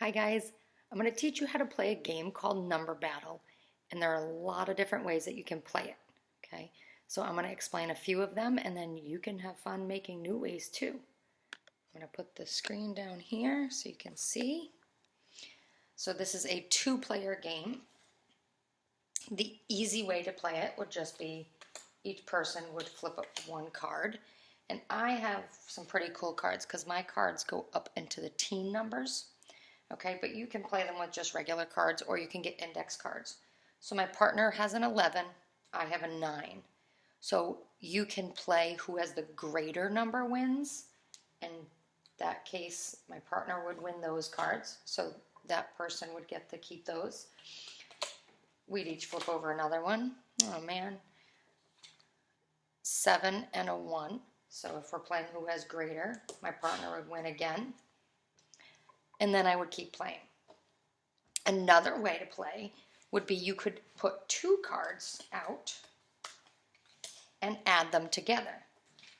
Hi guys, I'm going to teach you how to play a game called Number Battle, and there are a lot of different ways that you can play it, okay? So I'm going to explain a few of them, and then you can have fun making new ways too. I'm going to put the screen down here so you can see. So this is a two-player game. The easy way to play it would just be each person would flip up one card, and I have some pretty cool cards because my cards go up into the teen numbers. Okay, but you can play them with just regular cards or you can get index cards. So my partner has an 11, I have a 9. So you can play who has the greater number wins. In that case, my partner would win those cards. So that person would get to keep those. We'd each flip over another one. Oh man. 7 and a 1. So if we're playing who has greater, my partner would win again. And then I would keep playing. Another way to play would be you could put two cards out and add them together.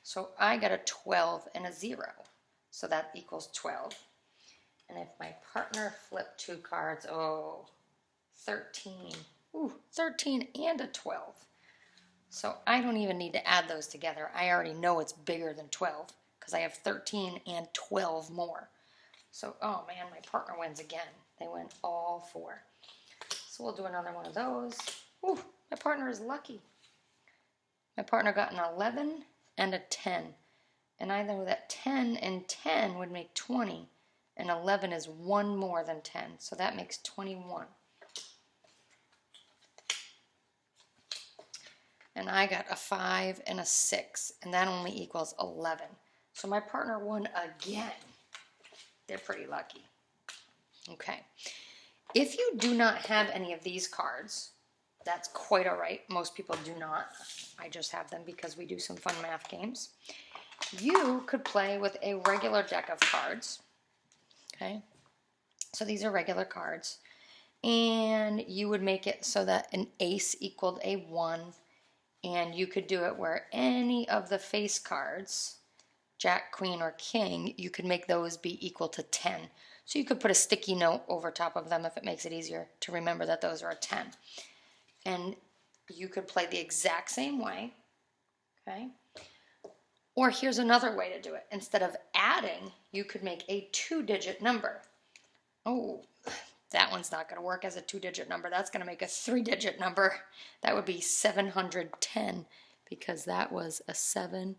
So I got a 12 and a 0. So that equals 12. And if my partner flipped two cards, 13. Ooh, 13 and a 12. So I don't even need to add those together. I already know it's bigger than 12 because I have 13 and 12 more. So, oh man, my partner wins again. They win all 4. So we'll do another one of those. Ooh, my partner is lucky. My partner got an 11 and a 10. And I know that 10 and 10 would make 20. And 11 is 1 more than 10. So that makes 21. And I got a 5 and a 6. And that only equals 11. So my partner won again. They're pretty lucky. Okay. If you do not have any of these cards, that's quite all right. Most people do not. I just have them because we do some fun math games. You could play with a regular deck of cards. Okay. So these are regular cards. And you would make it so that an ace equaled a 1. And you could do it where any of the face cards, Jack, Queen, or King, you could make those be equal to 10. So you could put a sticky note over top of them if it makes it easier to remember that those are a 10. And you could play the exact same way, okay? Or here's another way to do it. Instead of adding, you could make a 2-digit number. Oh, that one's not going to work as a 2-digit number. That's going to make a 3-digit number. That would be 710 because that was a 7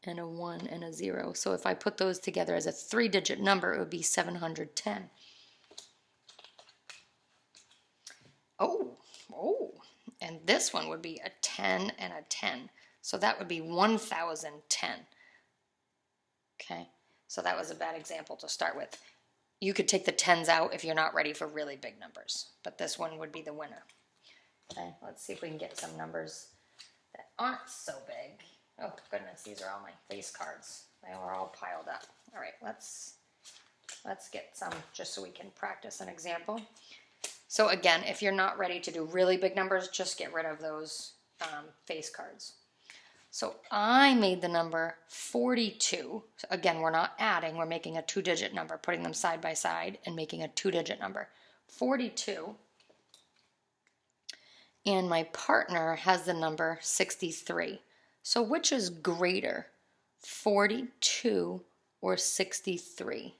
and a 1 and a 0. So if I put those together as a 3-digit number, it would be 710. And this one would be a 10 and a 10. So that would be 1010. Okay, so that was a bad example to start with. You could take the 10s out if you're not ready for really big numbers, but this one would be the winner. Okay, let's see if we can get some numbers that aren't so big. Oh goodness, these are all my face cards. They were all piled up. All right, let's get some just so we can practice an example. So again, if you're not ready to do really big numbers, just get rid of those face cards. So I made the number 42. So again, we're not adding, we're making a 2-digit number, putting them side by side and making a 2-digit number. 42. And my partner has the number 63. So which is greater, 42 or 63?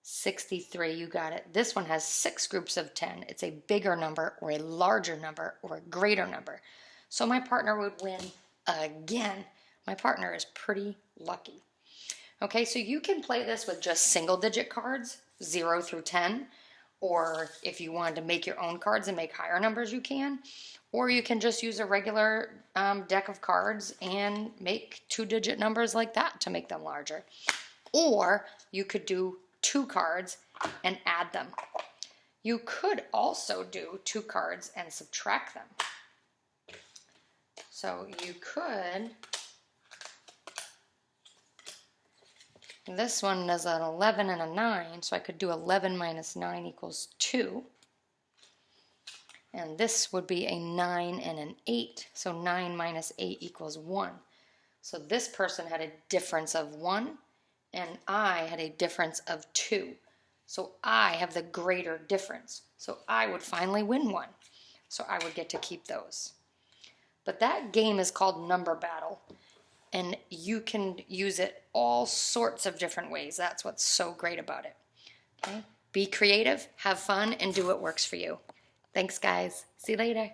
63, you got it. This one has 6 groups of 10. It's a bigger number or a larger number or a greater number. So my partner would win again. My partner is pretty lucky. Okay, so you can play this with just single-digit cards, 0 through 10. Or if you wanted to make your own cards and make higher numbers, you can. Or you can just use a regular deck of cards and make 2-digit numbers like that to make them larger. Or you could do 2 cards and add them. You could also do 2 cards and subtract them. So you could, this one is an 11 and a 9, so I could do 11 minus 9 equals 2. And this would be a 9 and an 8, so 9 minus 8 equals 1. So this person had a difference of 1, and I had a difference of 2. So I have the greater difference. So I would finally win one. So I would get to keep those. But that game is called Number Battle. And you can use it all sorts of different ways. That's what's so great about it. Okay? Be creative, have fun, and do what works for you. Thanks, guys. See you later.